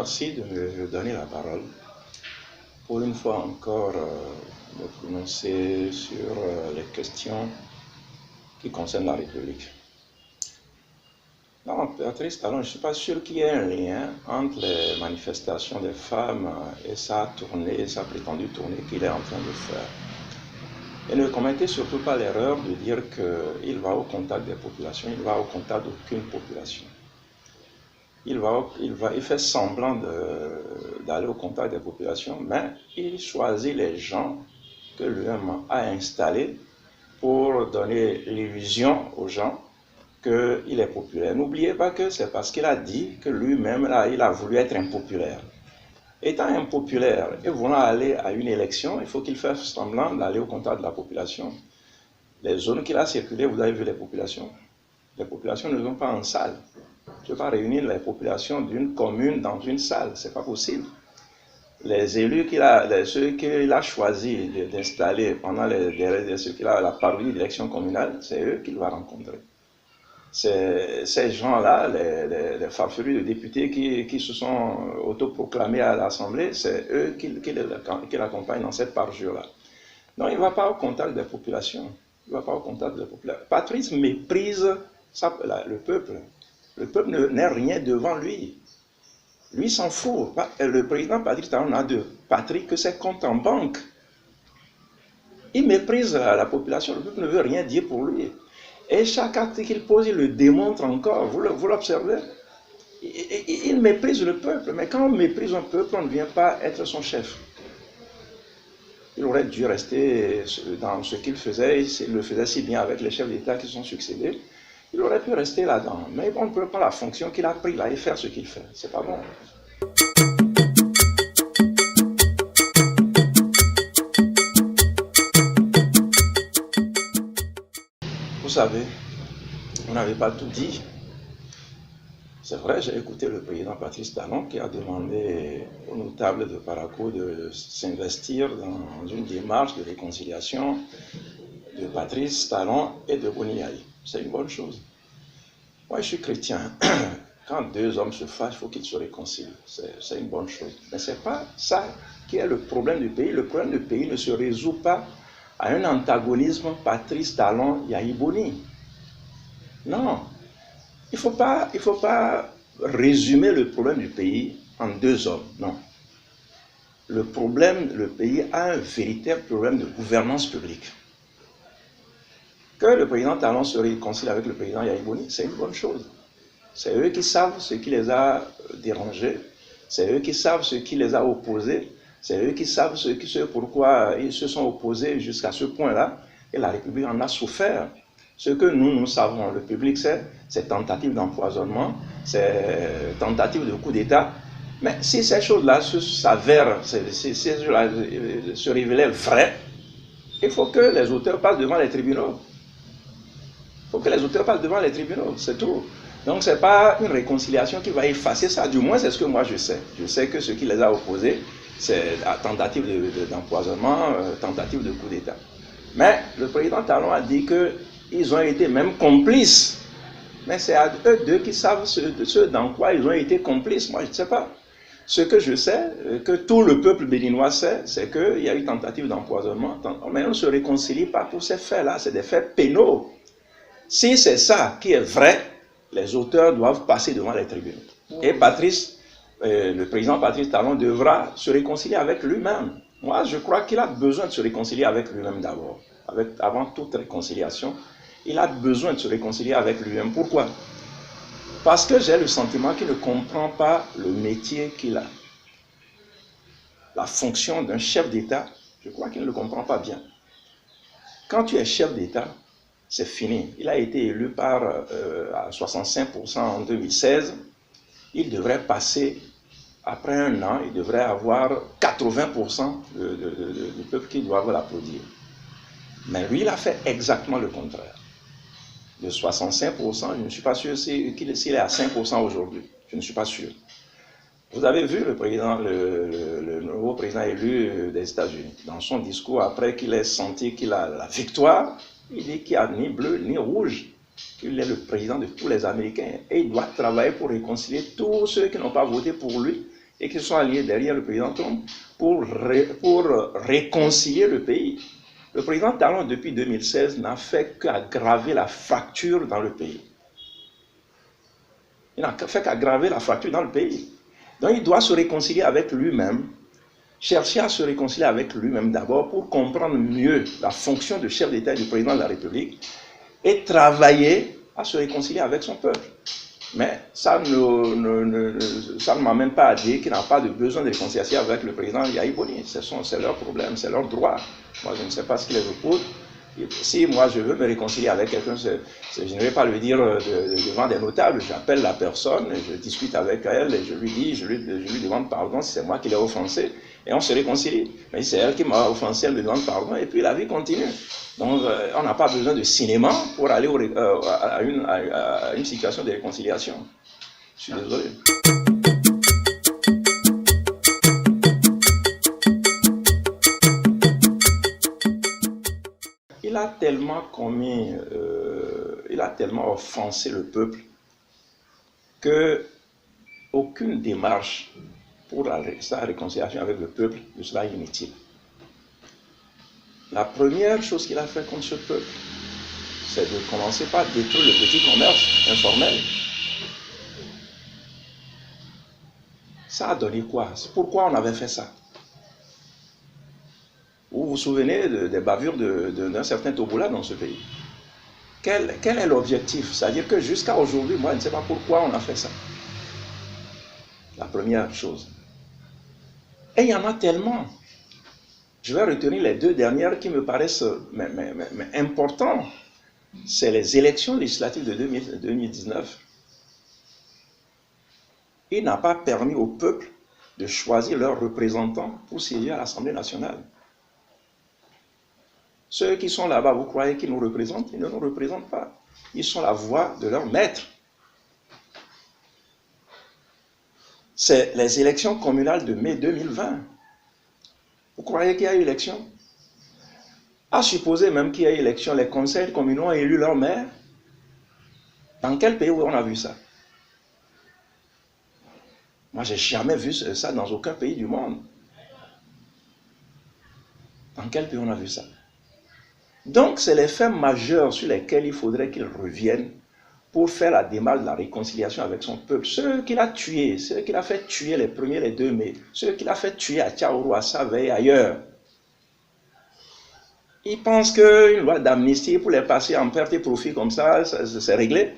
Merci de me donner la parole. Pour une fois encore, me prononcer sur les questions qui concernent la République. Non, Patrice Talon, je ne suis pas sûr qu'il y ait un lien entre les manifestations des femmes et sa tournée, sa prétendue tournée qu'il est en train de faire. Et ne commettez surtout pas l'erreur de dire qu'il va au contact des populations, il va au contact d'aucune population. Il fait semblant d'aller au contact des populations, mais il choisit les gens que lui-même a installés pour donner l'illusion aux gens qu'il est populaire. N'oubliez pas que c'est parce qu'il a dit que lui-même, il a voulu être impopulaire. Étant impopulaire et voulant aller à une élection, il faut qu'il fasse semblant d'aller au contact de la population. Les zones qu'il a circulées, vous avez vu les populations. Les populations ne sont pas en salle. Je ne peux pas réunir les populations d'une commune dans une salle, ce n'est pas possible. Les élus ceux qu'il a choisi d'installer pendant la parodie d'élection communale, c'est eux qu'il va rencontrer. Ces gens-là, les farfelus de députés qui se sont autoproclamés à l'Assemblée, c'est eux qui l'accompagnent dans cette parjure-là. Non, il ne va pas au contact des populations. Il ne va pas au contact des populations. Patrice méprise le peuple. Le peuple n'est rien devant lui. Lui s'en fout. Le président Patrice Talon n'a de patrie que ses comptes en banque. Il méprise la population. Le peuple ne veut rien dire pour lui. Et chaque acte qu'il pose, il le démontre encore. Vous l'observez. Il méprise le peuple. Mais quand on méprise un peuple, on ne vient pas être son chef. Il aurait dû rester dans ce qu'il faisait. Il le faisait si bien avec les chefs d'État qui se sont succédés. Il aurait pu rester là-dedans. Mais on ne peut pas la fonction qu'il a prise là et faire ce qu'il fait. C'est pas bon. Vous savez, vous n'avez pas tout dit. C'est vrai, j'ai écouté le président Patrice Talon qui a demandé aux notables de Parakou de s'investir dans une démarche de réconciliation de Patrice Talon et de Boniaï. C'est une bonne chose. Moi, je suis chrétien. Quand deux hommes se fâchent, il faut qu'ils se réconcilient. C'est une bonne chose. Mais ce n'est pas ça qui est le problème du pays. Le problème du pays ne se résout pas à un antagonisme Patrice Talon-Yahi Boni. Non. Il ne faut pas résumer le problème du pays en deux hommes. Non. Le pays a un véritable problème de gouvernance publique. Que le président Talon se réconcilie avec le président Yahi Boni, c'est une bonne chose. C'est eux qui savent ce qui les a dérangés, c'est eux qui savent ce qui les a opposés, c'est eux qui savent pourquoi ils se sont opposés jusqu'à ce point-là, et la République en a souffert. Ce que nous savons, le public sait, c'est tentative d'empoisonnement, c'est tentative de coup d'État. Mais si ces choses-là s'avèrent, si ces choses-là se révélaient vraies, il faut que les auteurs passent devant les tribunaux. Il faut que les auteurs passent devant les tribunaux, c'est tout. Donc ce n'est pas une réconciliation qui va effacer ça, du moins c'est ce que moi je sais. Je sais que ce qui les a opposés, c'est la tentative d'empoisonnement, tentative de coup d'État. Mais le président Talon a dit qu'ils ont été même complices. Mais c'est à eux deux qui savent ce dans quoi ils ont été complices. Moi je ne sais pas. Ce que je sais, que tout le peuple béninois sait, c'est qu'il y a eu tentative d'empoisonnement. Mais on ne se réconcilie pas pour ces faits-là, c'est des faits pénaux. Si c'est ça qui est vrai, les auteurs doivent passer devant les tribunaux. Et le président Patrice Talon devra se réconcilier avec lui-même. Moi, je crois qu'il a besoin de se réconcilier avec lui-même d'abord. Avant toute réconciliation, il a besoin de se réconcilier avec lui-même. Pourquoi? Parce que j'ai le sentiment qu'il ne comprend pas le métier qu'il a. La fonction d'un chef d'État, je crois qu'il ne le comprend pas bien. Quand tu es chef d'État, c'est fini. Il a été élu à 65% en 2016. Il devrait passer, après un an, il devrait avoir 80% du peuple qui doit l'applaudir. Mais lui, il a fait exactement le contraire. De 65%, je ne suis pas sûr s'il est à 5% aujourd'hui. Je ne suis pas sûr. Vous avez vu le nouveau président élu des États-Unis. Dans son discours, après qu'il ait senti qu'il a la victoire, il dit qu'il n'y a ni bleu ni rouge, qu'il est le président de tous les Américains et il doit travailler pour réconcilier tous ceux qui n'ont pas voté pour lui et qui sont alliés derrière le président Trump pour réconcilier le pays. Le président Talon, depuis 2016, n'a fait qu'aggraver la fracture dans le pays. Il n'a fait qu'aggraver la fracture dans le pays. Donc il doit se réconcilier avec lui-même, chercher à se réconcilier avec lui-même d'abord pour comprendre mieux la fonction de chef d'État et du président de la République et travailler à se réconcilier avec son peuple. Mais ça ne m'amène pas à dire qu'il n'a pas de besoin de réconciliation avec le président Yahya Boni. C'est leur problème, c'est leur droit. Moi, je ne sais pas ce qui les oppose. Si moi je veux me réconcilier avec quelqu'un, je ne vais pas le dire devant des notables. J'appelle la personne, je discute avec elle et je lui dis, je lui demande pardon si c'est moi qui l'ai offensé et on se réconcilie. Mais si c'est elle qui m'a offensé, elle me demande pardon et puis la vie continue. Donc on n'a pas besoin de cinéma pour aller à une situation de réconciliation. Je suis désolé. Il a tellement offensé le peuple que aucune démarche pour sa réconciliation avec le peuple ne sera inutile. La première chose qu'il a fait contre ce peuple, c'est de commencer par détruire le petit commerce informel. Ça a donné quoi? Pourquoi on avait fait ça? Vous vous souvenez des bavures d'un certain Tobola dans ce pays? Quel est l'objectif? C'est-à-dire que jusqu'à aujourd'hui, moi, je ne sais pas pourquoi on a fait ça. La première chose. Et il y en a tellement. Je vais retenir les deux dernières qui me paraissent importantes. C'est les élections législatives de 2019. Il n'a pas permis au peuple de choisir leurs représentants pour siéger à l'Assemblée nationale. Ceux qui sont là-bas, vous croyez qu'ils nous représentent? Ils ne nous représentent pas. Ils sont la voix de leur maître. C'est les élections communales de mai 2020. Vous croyez qu'il y a eu élection? À supposer même qu'il y a eu élection, les conseils communaux ont élu leur maire. Dans quel pays on a vu ça? Moi, je n'ai jamais vu ça dans aucun pays du monde. Dans quel pays on a vu ça? Donc, c'est les faits majeurs sur lesquels il faudrait qu'il revienne pour faire la démarche de la réconciliation avec son peuple. Ceux qu'il a tués, ceux qu'il a fait tuer les 1er et les 2 mai, ceux qu'il a fait tuer à Tchaourou, à Save et ailleurs. Il pense qu'une loi d'amnistie pour les passer en perte et profit comme ça, c'est réglé.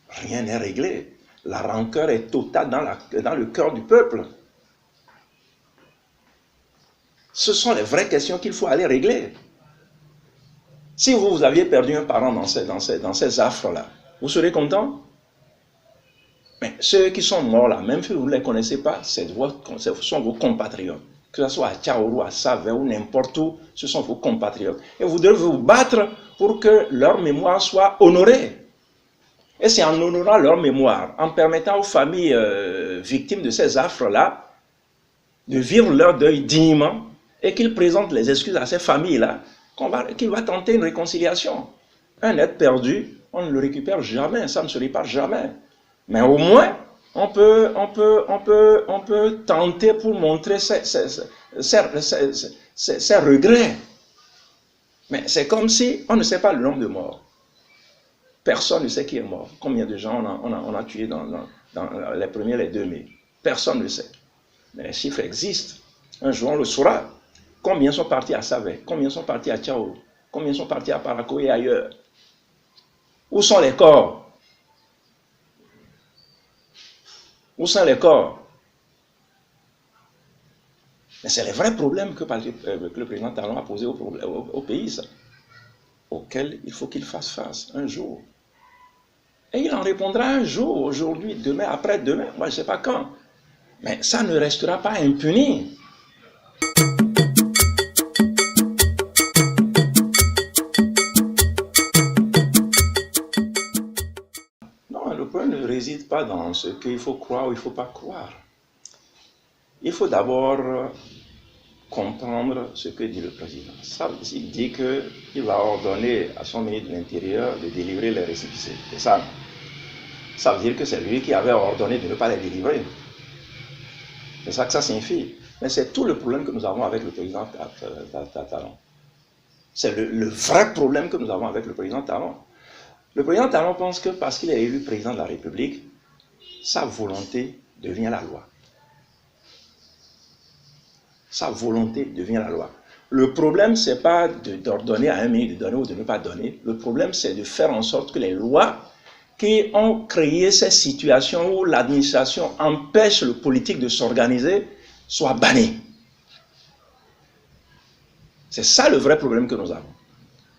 Rien n'est réglé. La rancœur est totale dans le cœur du peuple. Ce sont les vraies questions qu'il faut aller régler. Si vous aviez perdu un parent dans ces affres-là, vous serez content? Mais ceux qui sont morts là, même si vous ne les connaissez pas, ce sont vos compatriotes. Que ce soit à Tchaourou, à Save ou n'importe où, ce sont vos compatriotes. Et vous devez vous battre pour que leur mémoire soit honorée. Et c'est en honorant leur mémoire, en permettant aux familles victimes de ces affres-là de vivre leur deuil dignement et qu'ils présentent les excuses à ces familles-là, qu'il va tenter une réconciliation. Un être perdu, on ne le récupère jamais, ça ne se répare jamais. Mais au moins, on peut tenter pour montrer ses regrets. Mais c'est comme si on ne sait pas le nombre de morts. Personne ne sait qui est mort. Combien de gens on a tués dans les 1er et les 2 mai. Personne ne sait. Mais les chiffres existent. Un jour, on le saura. Combien sont partis à Save? Combien sont partis à Tchaourou? Combien sont partis à Parakou et ailleurs? Où sont les corps? Où sont les corps? Mais c'est les vrais problèmes que le président Talon a posés au pays, ça, auxquels il faut qu'il fasse face un jour. Et il en répondra un jour, aujourd'hui, demain, après-demain, moi je ne sais pas quand. Mais ça ne restera pas impuni. Le problème ne réside pas dans ce qu'il faut croire ou il ne faut pas croire. Il faut d'abord comprendre ce que dit le président. Il dit qu'il va ordonner à son ministre de l'Intérieur de délivrer les récépissés. C'est ça. Ça veut dire que c'est lui qui avait ordonné de ne pas les délivrer. C'est ça que ça signifie. Mais c'est tout le problème que nous avons avec le président Talon. C'est le vrai problème que nous avons avec le président Talon. Le président Talon pense que parce qu'il est élu président de la République, sa volonté devient la loi. Sa volonté devient la loi. Le problème, ce n'est pas d'ordonner à un ministre de donner ou de ne pas donner. Le problème, c'est de faire en sorte que les lois qui ont créé ces situations où l'administration empêche le politique de s'organiser soient bannies. C'est ça le vrai problème que nous avons.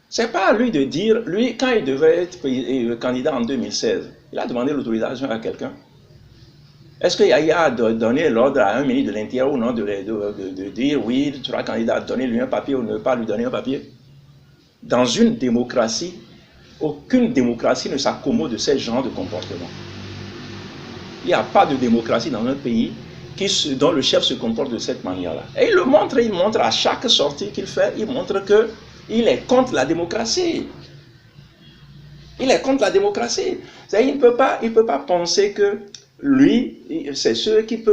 Ce n'est pas à lui de dire, lui, quand il devait être candidat en 2016, il a demandé l'autorisation à quelqu'un. Est-ce qu'il y a donné l'ordre à un ministre de l'Intérieur ou non de dire oui, tu seras candidat, donner-lui un papier ou ne pas lui donner un papier? Dans une démocratie, aucune démocratie ne s'accommode de ce genre de comportement. Il n'y a pas de démocratie dans un pays dont le chef se comporte de cette manière-là. Et il montre à chaque sortie qu'il fait, il montre qu'il est contre la démocratie. Il est contre la démocratie. Il ne peut pas penser que lui, c'est ceux qu'il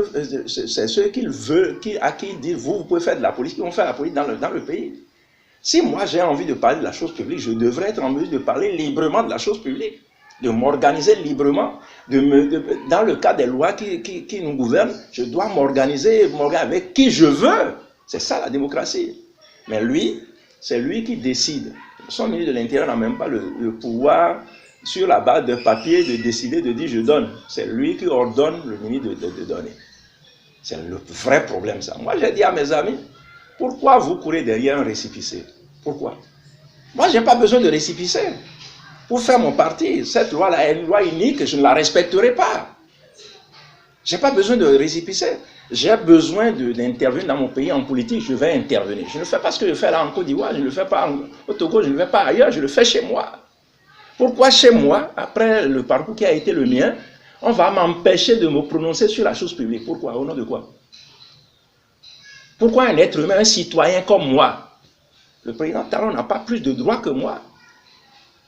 veut, à qui il dit, vous pouvez faire de la politique, ils vont faire la politique dans le pays. Si moi j'ai envie de parler de la chose publique, je devrais être en mesure de parler librement de la chose publique, de m'organiser librement, dans le cadre des lois qui nous gouvernent, je dois m'organiser avec qui je veux. C'est ça la démocratie. Mais lui, c'est lui qui décide. Son ministre de l'Intérieur n'a même pas le pouvoir, sur la base de papier, de décider, de dire je donne. C'est lui qui ordonne le ministre de donner. C'est le vrai problème, ça. Moi, j'ai dit à mes amis, pourquoi vous courez derrière un récépissé? Pourquoi? Moi, je n'ai pas besoin de récépissé pour faire mon parti. Cette loi-là est une loi unique, je ne la respecterai pas. Je n'ai pas besoin de récépissé. J'ai besoin d'intervenir dans mon pays en politique, je vais intervenir. Je ne fais pas ce que je fais là en Côte d'Ivoire, je ne le fais pas au Togo, je ne le fais pas ailleurs, je le fais chez moi. Pourquoi chez moi, après le parcours qui a été le mien, on va m'empêcher de me prononcer sur la chose publique? Pourquoi? Au nom de quoi? Pourquoi un être humain, un citoyen comme moi? Le président Talon n'a pas plus de droits que moi.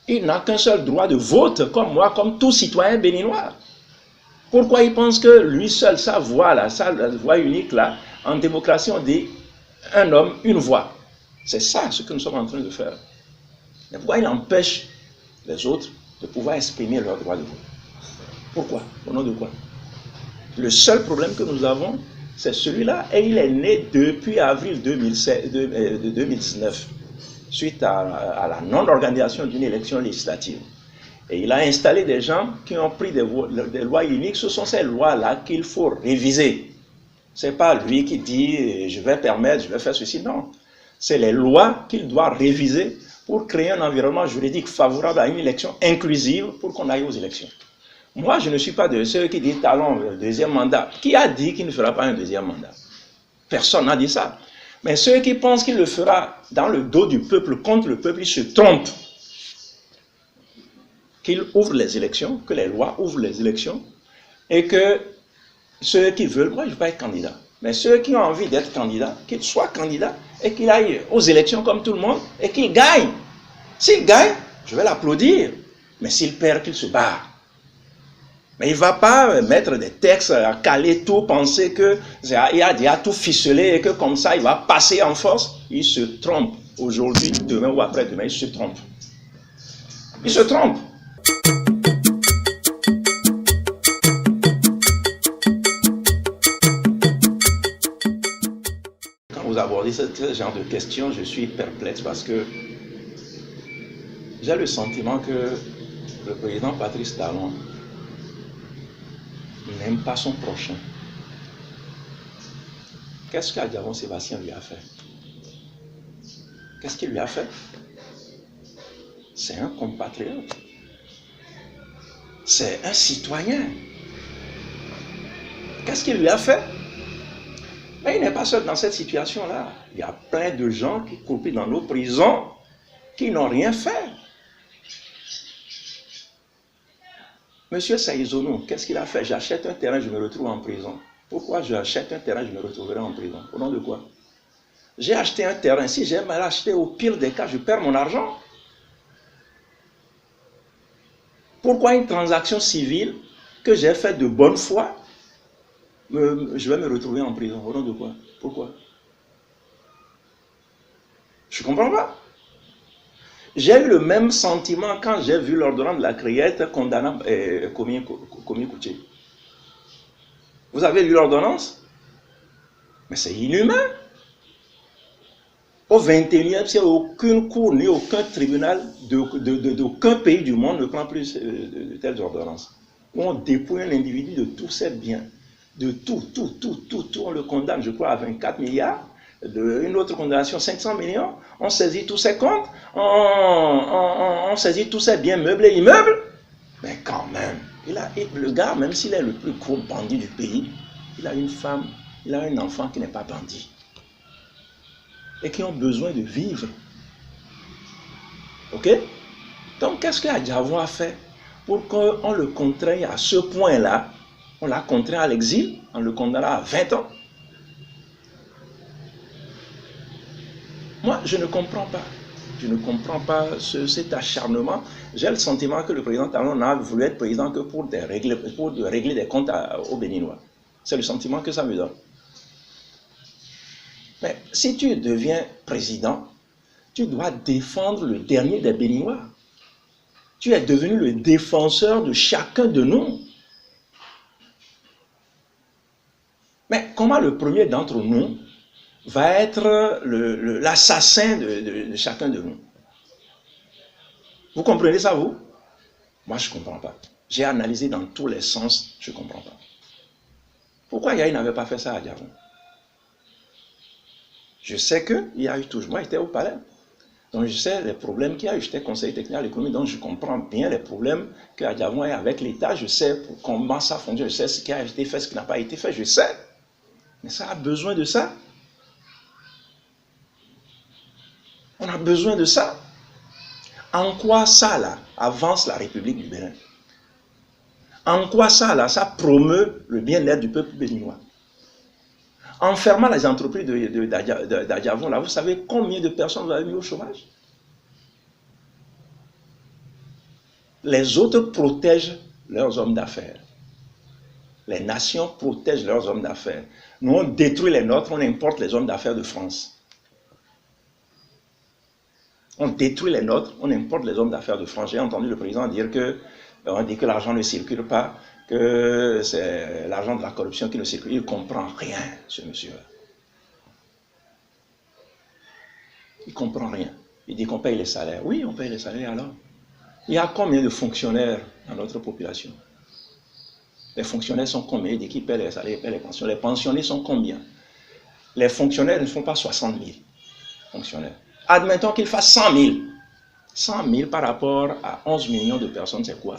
Il n'a qu'un seul droit de vote comme moi, comme tout citoyen béninois. Pourquoi il pense que lui seul, sa voix là, sa voix unique là, en démocratie on dit un homme, une voix? C'est ça ce que nous sommes en train de faire. Mais pourquoi il empêche les autres de pouvoir exprimer leur droit de vote? Pourquoi? Au nom de quoi? Le seul problème que nous avons, c'est celui-là, et il est né depuis avril 2019, suite à la non-organisation d'une élection législative. Et il a installé des gens qui ont pris des lois uniques. Ce sont ces lois-là qu'il faut réviser. Ce n'est pas lui qui dit je vais permettre, je vais faire ceci. Non. C'est les lois qu'il doit réviser pour créer un environnement juridique favorable à une élection inclusive pour qu'on aille aux élections. Moi, je ne suis pas de ceux qui disent Talon, deuxième mandat. Qui a dit qu'il ne fera pas un deuxième mandat? Personne n'a dit ça. Mais ceux qui pensent qu'il le fera dans le dos du peuple, contre le peuple, ils se trompent. Qu'il ouvre les élections, que les lois ouvrent les élections, et que ceux qui veulent, moi je ne veux pas être candidat, mais ceux qui ont envie d'être candidat, qu'ils soient candidats et qu'ils aillent aux élections comme tout le monde et qu'ils gagnent. S'il gagne, je vais l'applaudir, mais s'il perd, qu'il se barre. Mais il ne va pas mettre des textes à caler tout, penser qu'il a tout ficelé et que comme ça il va passer en force. Il se trompe aujourd'hui, demain ou après-demain, il se trompe. Il se trompe. Quand vous abordez ce genre de questions, je suis perplexe parce que j'ai le sentiment que le président Patrice Talon n'aime pas son prochain. Qu'est-ce qu'Adiabon Sébastien lui a fait? Qu'est-ce qu'il lui a fait? C'est un compatriote. C'est un citoyen. Qu'est-ce qu'il lui a fait? Mais il n'est pas seul dans cette situation-là. Il y a plein de gens qui coupent dans nos prisons qui n'ont rien fait. Monsieur Saïzonou, qu'est-ce qu'il a fait? J'achète un terrain, je me retrouve en prison. Pourquoi j'achète un terrain, je me retrouverai en prison? Au nom de quoi? J'ai acheté un terrain. Si j'ai mal acheté, au pire des cas, je perds mon argent. Pourquoi une transaction civile que j'ai faite de bonne foi, je vais me retrouver en prison. Au nom de quoi? Pourquoi? Je ne comprends pas. J'ai eu le même sentiment quand j'ai vu l'ordonnance de la Criette condamnant Komi Kouché. Vous avez lu l'ordonnance? Mais c'est inhumain. Au XXIe siècle, aucune cour ni aucun tribunal d'aucun pays du monde ne prend plus de telles ordonnances. On dépouille un individu de tous ses biens, de tout, on le condamne, je crois, à 24 milliards, une autre condamnation, 500 millions, on saisit tous ses comptes, on saisit tous ses biens meubles et immeubles. Mais quand même, le gars, même s'il est le plus gros bandit du pays, il a une femme, il a un enfant qui n'est pas bandit. Et qui ont besoin de vivre. Ok? Donc, qu'est-ce qu'Adjavon a fait pour qu'on le contraigne à ce point-là? On l'a contraint à l'exil, en le condamnant à 20 ans. Moi, je ne comprends pas. Je ne comprends pas cet acharnement. J'ai le sentiment que le président Talon n'a voulu être président que pour régler des comptes aux Béninois. C'est le sentiment que ça me donne. Mais si tu deviens président, tu dois défendre le dernier des Béninois. Tu es devenu le défenseur de chacun de nous. Mais comment le premier d'entre nous va être l'assassin de chacun de nous? Vous comprenez ça, vous? Moi, je ne comprends pas. J'ai analysé dans tous les sens, je ne comprends pas. Pourquoi Yahi n'avait pas fait ça à Diavon? Je sais qu'il y a eu toujours, moi j'étais au palais, donc je sais les problèmes qu'il y a eu, j'étais conseiller technique à l'économie, donc je comprends bien les problèmes qu'il y a avec l'État, je sais comment ça fonctionne, je sais ce qui a été fait, ce qui n'a pas été fait, je sais. Mais ça a besoin de ça. On a besoin de ça. En quoi ça là avance la République du Bénin? En quoi ça là, ça promeut le bien-être du peuple béninois? En fermant les entreprises d'Adjavon, là, vous savez combien de personnes vous avez mis au chômage? Les autres protègent leurs hommes d'affaires. Les nations protègent leurs hommes d'affaires. Nous, on détruit les nôtres, on importe les hommes d'affaires de France. On détruit les nôtres, on importe les hommes d'affaires de France. J'ai entendu le président dire que on dit que l'argent ne circule pas, que c'est l'argent de la corruption qui ne circule. Il ne comprend rien, ce monsieur-là. Il ne comprend rien. Il dit qu'on paye les salaires. Oui, on paye les salaires alors. Il y a combien de fonctionnaires dans notre population? Les fonctionnaires sont combien? Il dit qu'ils paient les salaires, ils paient les pensions. Les pensionnés sont combien? Les fonctionnaires ne font pas 60 000 fonctionnaires. Admettons qu'ils fassent 100 000. 100 000 par rapport à 11 millions de personnes, c'est quoi?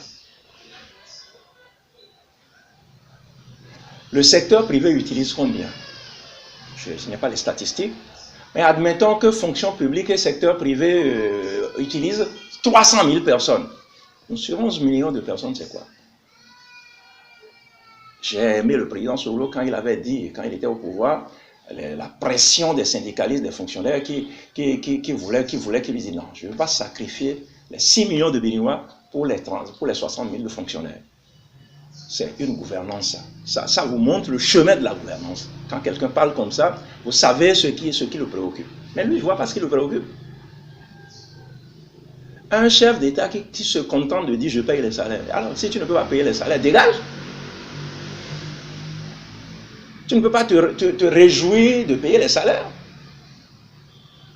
Le secteur privé utilise combien? Je n'ai pas les statistiques, mais admettons que fonction publique et secteur privé utilisent 300 000 personnes. Donc sur 11 millions de personnes, c'est quoi? J'ai aimé le président Solo quand il avait dit, quand il était au pouvoir, la pression des syndicalistes, des fonctionnaires qui voulaient qu'ils disent non, je ne veux pas sacrifier les 6 millions de Béninois pour les 60 000 de fonctionnaires. C'est une gouvernance, ça. Ça vous montre le chemin de la gouvernance. Quand quelqu'un parle comme ça, vous savez ce qui le préoccupe. Mais lui, je ne vois pas ce qui le préoccupe. Un chef d'État qui se contente de dire je paye les salaires. Alors, si tu ne peux pas payer les salaires, dégage. Tu ne peux pas te réjouir de payer les salaires.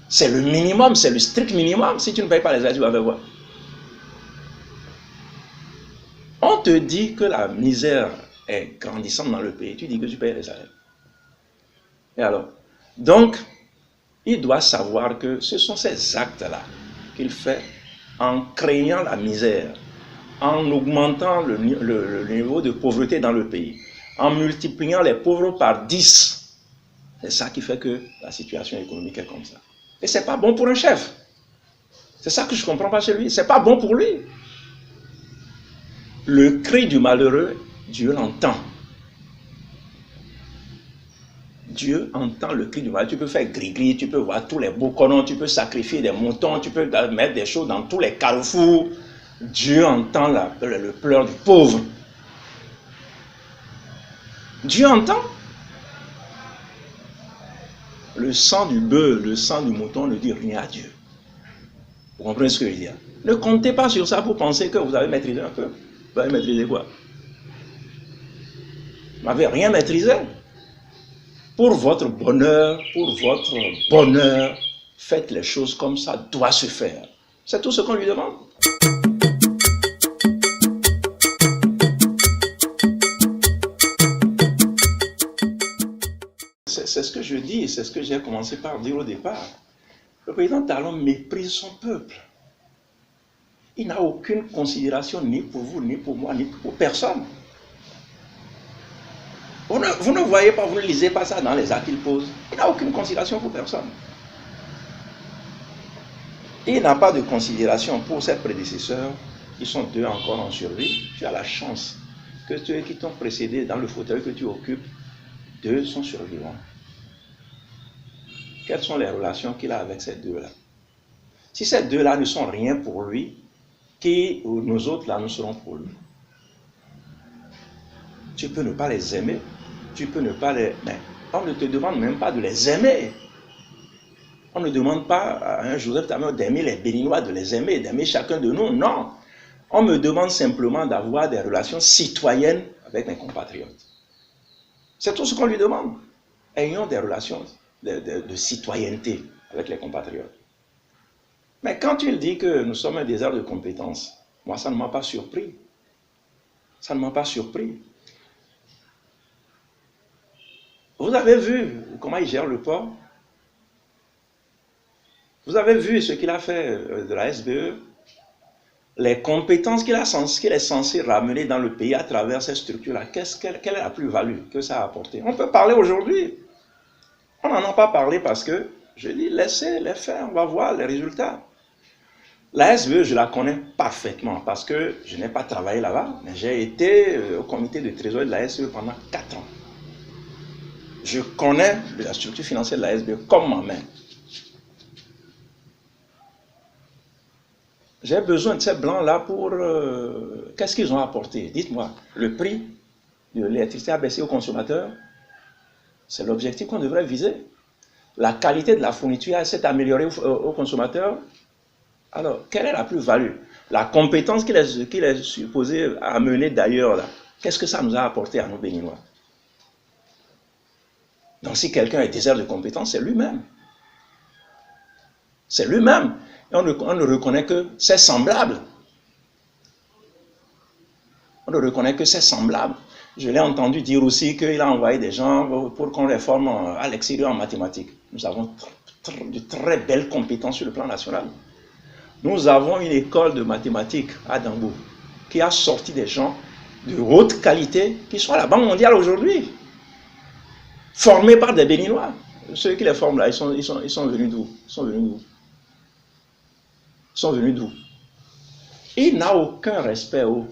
C'est le minimum, c'est le strict minimum. Si tu ne payes pas les salaires, tu vas faire quoi? On te dit que la misère est grandissante dans le pays, tu dis que tu payes les salaires. Et alors? Donc, il doit savoir que ce sont ces actes-là qu'il fait en créant la misère, en augmentant le niveau de pauvreté dans le pays, en multipliant les pauvres par 10. C'est ça qui fait que la situation économique est comme ça. Et ce n'est pas bon pour un chef. C'est ça que je ne comprends pas chez lui. Ce n'est pas bon pour lui. Le cri du malheureux, Dieu l'entend. Dieu entend le cri du malheureux. Tu peux faire gris-gris, tu peux voir tous les beaux colons, tu peux sacrifier des moutons, tu peux mettre des choses dans tous les carrefours. Dieu entend le pleur du pauvre. Dieu entend. Le sang du bœuf, le sang du mouton ne dit rien à Dieu. Vous comprenez ce que je veux dire? Ne comptez pas sur ça pour penser que vous avez maîtrisé un peu. Vous avez maîtrisé quoi? Vous n'avez rien maîtrisé. Pour votre bonheur, faites les choses comme ça doit se faire. C'est tout ce qu'on lui demande. C'est ce que je dis, c'est ce que j'ai commencé par dire au départ. Le président Talon méprise son peuple. Il n'a aucune considération ni pour vous, ni pour moi, ni pour personne. Vous ne voyez pas, vous ne lisez pas ça dans les actes qu'il pose. Il n'a aucune considération pour personne. Il n'a pas de considération pour ses prédécesseurs. Ils sont deux encore en survie. Tu as la chance que ceux qui t'ont précédé dans le fauteuil que tu occupes, deux sont survivants. Quelles sont les relations qu'il a avec ces deux-là? Si ces deux-là ne sont rien pour lui, qui nous autres là, nous serons pour lui. Tu peux ne pas les aimer, tu peux ne pas les... Mais on ne te demande même pas de les aimer. On ne demande pas à un Joseph Tamé d'aimer les Béninois, de les aimer, d'aimer chacun de nous. Non. On me demande simplement d'avoir des relations citoyennes avec mes compatriotes. C'est tout ce qu'on lui demande. Ayons des relations de citoyenneté avec les compatriotes. Mais quand il dit que nous sommes un désert de compétences, moi ça ne m'a pas surpris. Ça ne m'a pas surpris. Vous avez vu comment il gère le port? Vous avez vu ce qu'il a fait de la SBE? Les compétences qu'il est censé ramener dans le pays à travers ces structures-là, quelle est la plus-value que ça a apporté? On peut parler aujourd'hui. On n'en a pas parlé parce que, je dis, laissez-les faire, on va voir les résultats. La SBE, je la connais parfaitement parce que je n'ai pas travaillé là-bas, mais j'ai été au comité de trésorerie de la SBE pendant 4 ans. Je connais la structure financière de la SBE comme ma main. J'ai besoin de ces blancs-là pour... qu'est-ce qu'ils ont apporté? Dites-moi, le prix de l'électricité a baissé aux consommateurs. C'est l'objectif qu'on devrait viser. La qualité de la fourniture s'est améliorée aux consommateurs. Alors, quelle est la plus-value? La compétence qu'il est supposé amener d'ailleurs, qu'est-ce que ça nous a apporté à nous Béninois? Donc, si quelqu'un est désert de compétences, c'est lui-même. C'est lui-même. Et on ne reconnaît que c'est semblable. On ne reconnaît que c'est semblable. Je l'ai entendu dire aussi qu'il a envoyé des gens pour qu'on les forme à l'extérieur en mathématiques. Nous avons de très belles compétences sur le plan national. Nous avons une école de mathématiques à Dambou qui a sorti des gens de haute qualité qui sont à la Banque mondiale aujourd'hui. Formés par des Béninois. Ceux qui les forment là, ils sont venus d'où? Ils sont venus d'où? Il n'a aucun respect pour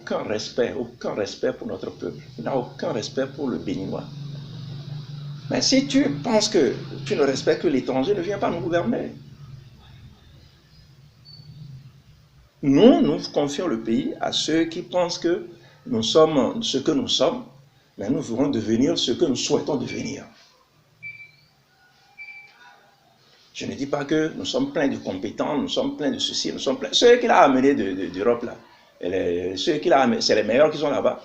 notre peuple. Il n'a aucun respect pour le Béninois. Mais si tu penses que tu ne respectes que l'étranger, ne viens pas nous gouverner. Nous confions le pays à ceux qui pensent que nous sommes ce que nous sommes, mais nous voulons devenir ce que nous souhaitons devenir. Je ne dis pas que nous sommes pleins de compétences, nous sommes pleins de ceci, nous sommes pleins... Ceux qu'il a amenés d'Europe, là, c'est les meilleurs qui sont là-bas.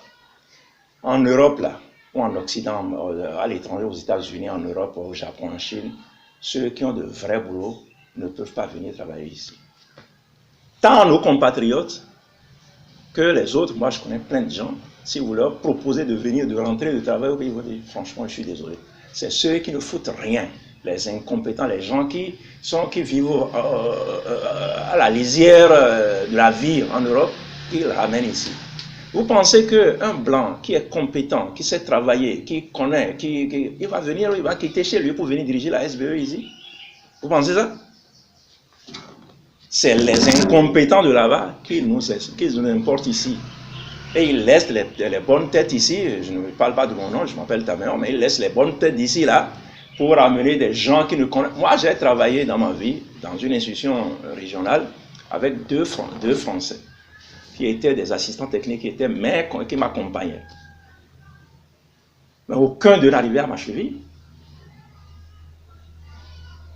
En Europe, là, ou en Occident, à l'étranger, aux États-Unis, en Europe, au Japon, en Chine, ceux qui ont de vrais boulots ne peuvent pas venir travailler ici. Tant nos compatriotes que les autres, moi je connais plein de gens, si vous leur proposez de venir, de rentrer, de travailler au pays, vous dites, franchement, je suis désolé. C'est ceux qui ne foutent rien, les incompétents, les gens qui vivent à la lisière de la vie en Europe, ils ramènent ici. Vous pensez qu'un blanc qui est compétent, qui sait travailler, qui connaît, il va venir, il va quitter chez lui pour venir diriger la SBE ici? Vous pensez ça? C'est les incompétents de là-bas qui nous importent ici. Et ils laissent les bonnes têtes ici, je ne parle pas de mon nom, je m'appelle Taméon, mais ils laissent les bonnes têtes d'ici là pour amener des gens qui ne connaissent... Moi, j'ai travaillé dans ma vie dans une institution régionale avec deux Français qui étaient des assistants techniques, qui m'accompagnaient. Mais aucun d'eux n'arrivait à ma cheville.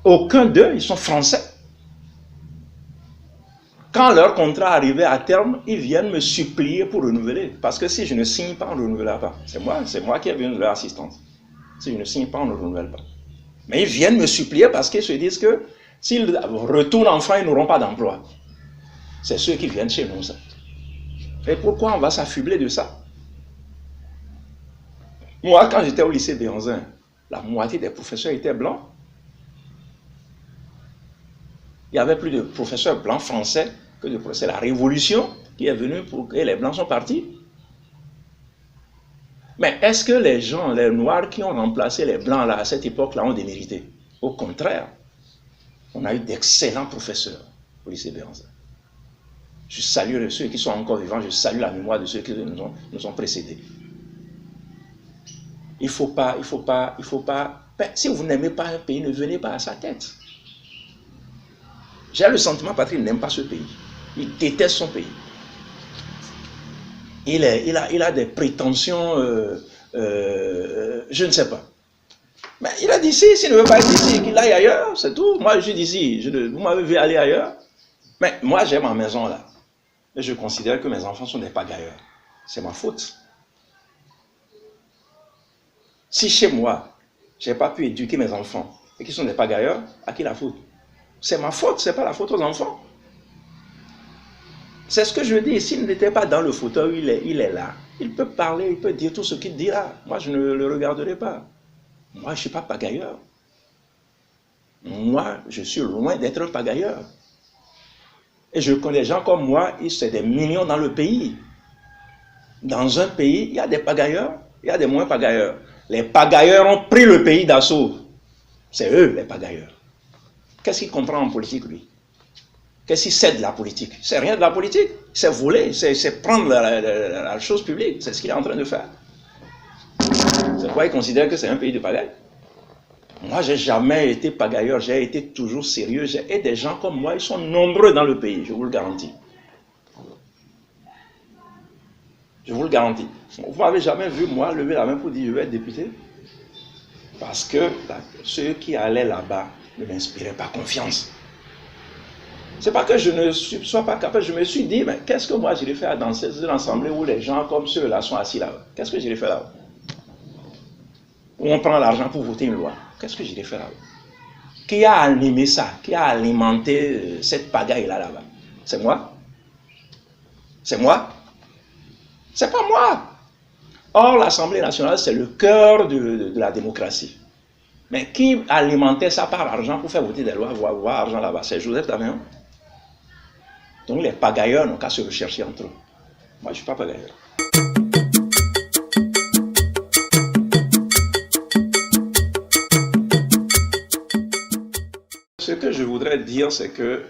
Aucun d'eux, ils sont français. Quand leur contrat arrivait à terme, ils viennent me supplier pour renouveler. Parce que si je ne signe pas, on ne renouvellera pas. C'est moi qui ai besoin de leur assistance. Si je ne signe pas, on ne renouvelle pas. Mais ils viennent me supplier parce qu'ils se disent que s'ils retournent en France, ils n'auront pas d'emploi. C'est ceux qui viennent chez nous, ça. Et pourquoi on va s'affubler de ça? Moi, quand j'étais au lycée Béhanzin, la moitié des professeurs étaient blancs. Il y avait plus de professeurs blancs français que de professeurs. C'est la révolution qui est venue pour que les blancs sont partis. Mais est-ce que les gens, les noirs qui ont remplacé les blancs là, à cette époque-là ont démérité? Au contraire, on a eu d'excellents professeurs au lycée Béhanzin. Je salue ceux qui sont encore vivants, je salue la mémoire de ceux qui nous ont précédés. Il faut pas. Si vous n'aimez pas un pays, ne venez pas à sa tête. J'ai le sentiment que Patrick n'aime pas ce pays. Il déteste son pays. Il a des prétentions, je ne sais pas. Mais il a dit ici, s'il ne veut pas être ici, qu'il aille ailleurs, c'est tout. Moi, je suis d'ici, vous m'avez vu aller ailleurs. Mais moi, j'ai ma maison là. Et je considère que mes enfants sont des pagailleurs. C'est ma faute. Si chez moi, je n'ai pas pu éduquer mes enfants et qu'ils sont des pagailleurs, à qui la faute? C'est ma faute, ce n'est pas la faute aux enfants. C'est ce que je dis, s'il n'était pas dans le fauteuil, il est là. Il peut parler, il peut dire tout ce qu'il dira. Moi, je ne le regarderai pas. Moi, je ne suis pas pagailleur. Moi, je suis loin d'être un pagailleur. Et je connais des gens comme moi, c'est des millions dans le pays. Dans un pays, il y a des pagailleurs, il y a des moins pagailleurs. Les pagailleurs ont pris le pays d'assaut. C'est eux, les pagailleurs. Qu'est-ce qu'il comprend en politique, lui? Qu'est-ce qu'il sait de la politique? C'est rien de la politique. C'est voler, c'est prendre la chose publique. C'est ce qu'il est en train de faire. C'est pourquoi il considère que c'est un pays de pagaille. Moi, je n'ai jamais été pagailleur, j'ai été toujours sérieux. Et des gens comme moi, ils sont nombreux dans le pays, je vous le garantis. Je vous le garantis. Vous m'avez jamais vu, moi, lever la main pour dire je vais être député? Parce que ceux qui allaient là-bas ne m'inspiraient pas confiance. C'est pas que je ne sois pas capable, je me suis dit, mais qu'est-ce que moi j'irai faire dans cette assemblée où les gens comme ceux-là sont assis là-bas? Qu'est-ce que j'irai faire là-bas? Où on prend l'argent pour voter une loi. Qu'est-ce que j'irai faire là-bas? Qui a animé ça? Qui a alimenté cette pagaille-là là-bas? C'est moi? C'est moi? C'est pas moi! Or, l'Assemblée nationale, c'est le cœur de la démocratie. Mais qui alimentait ça par argent pour faire voter des lois, voir argent là-bas? C'est Joseph Daméon. Donc les pagailleurs n'ont qu'à se rechercher entre eux. Moi, je ne suis pas pagailleur. Ce que je voudrais dire, c'est que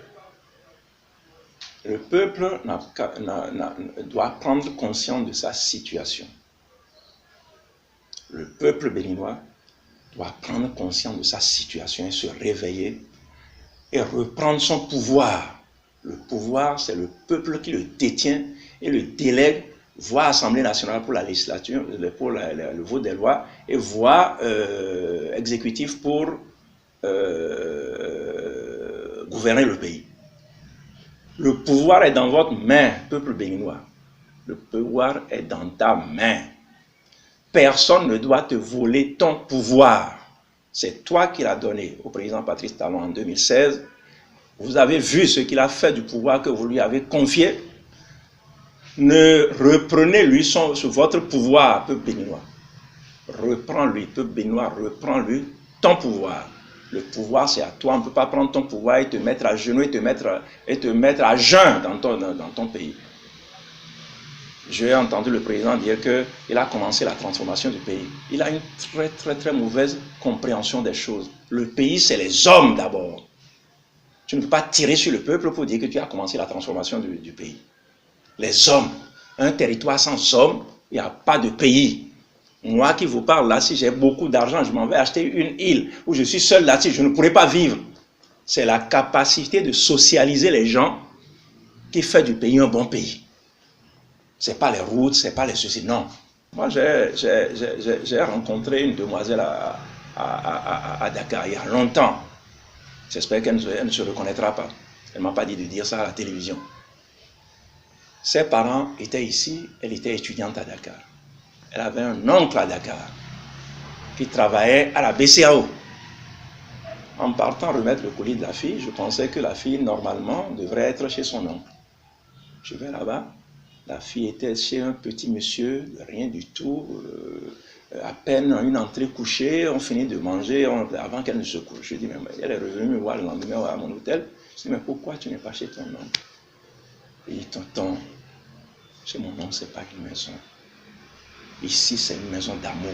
le peuple doit prendre conscience de sa situation. Le peuple béninois doit prendre conscience de sa situation et se réveiller et reprendre son pouvoir. Le pouvoir, c'est le peuple qui le détient et le délègue, voie Assemblée nationale pour la législature, pour le vote des lois, et voie exécutif pour gouverner le pays. Le pouvoir est dans votre main, peuple béninois. Le pouvoir est dans ta main. Personne ne doit te voler ton pouvoir. C'est toi qui l'as donné au président Patrice Talon en 2016. Vous avez vu ce qu'il a fait du pouvoir que vous lui avez confié. Ne reprenez-lui votre pouvoir, peuple béninois. Reprends-lui, peuple béninois, reprends-lui ton pouvoir. Le pouvoir, c'est à toi. On ne peut pas prendre ton pouvoir et te mettre à genoux et te mettre à jeun dans ton pays. J'ai entendu le président dire qu'il a commencé la transformation du pays. Il a une très mauvaise compréhension des choses. Le pays, c'est les hommes d'abord. Tu ne peux pas tirer sur le peuple pour dire que tu as commencé la transformation du pays. Les hommes. Un territoire sans hommes, il n'y a pas de pays. Moi qui vous parle là, si j'ai beaucoup d'argent, je m'en vais acheter une île où je suis seul là-dessus, je ne pourrai pas vivre. C'est la capacité de socialiser les gens qui fait du pays un bon pays. Ce n'est pas les routes, ce n'est pas les ceci, non. Moi, j'ai rencontré une demoiselle à Dakar il y a longtemps. J'espère qu'elle ne se reconnaîtra pas. Elle ne m'a pas dit de dire ça à la télévision. Ses parents étaient ici, elle était étudiante à Dakar. Elle avait un oncle à Dakar qui travaillait à la BCAO. En partant remettre le colis de la fille, je pensais que la fille, normalement, devrait être chez son oncle. Je vais là-bas, la fille était chez un petit monsieur, rien du tout, à peine une entrée couchée, on finit de manger avant qu'elle ne se couche. Je dis, mais elle est revenue me voir le lendemain à mon hôtel. Je dis, mais pourquoi tu n'es pas chez ton oncle? Il dit, tonton, chez mon oncle, ce n'est pas une maison. Ici, c'est une maison d'amour.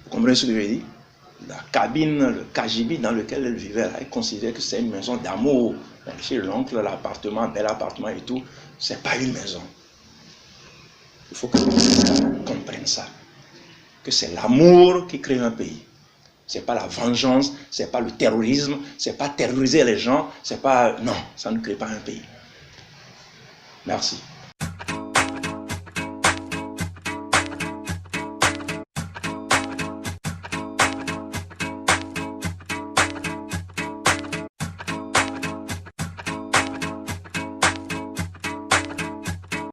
Vous comprenez ce que je dis? La cabine, le cagibi dans lequel elle vivait, là, elle considérait que c'est une maison d'amour. Chez l'oncle, l'appartement, bel appartement et tout, c'est pas une maison. Il faut que les comprennent ça. Que c'est l'amour qui crée un pays. C'est pas la vengeance, c'est pas le terrorisme, c'est pas terroriser les gens, c'est pas... Non, ça ne crée pas un pays. Merci.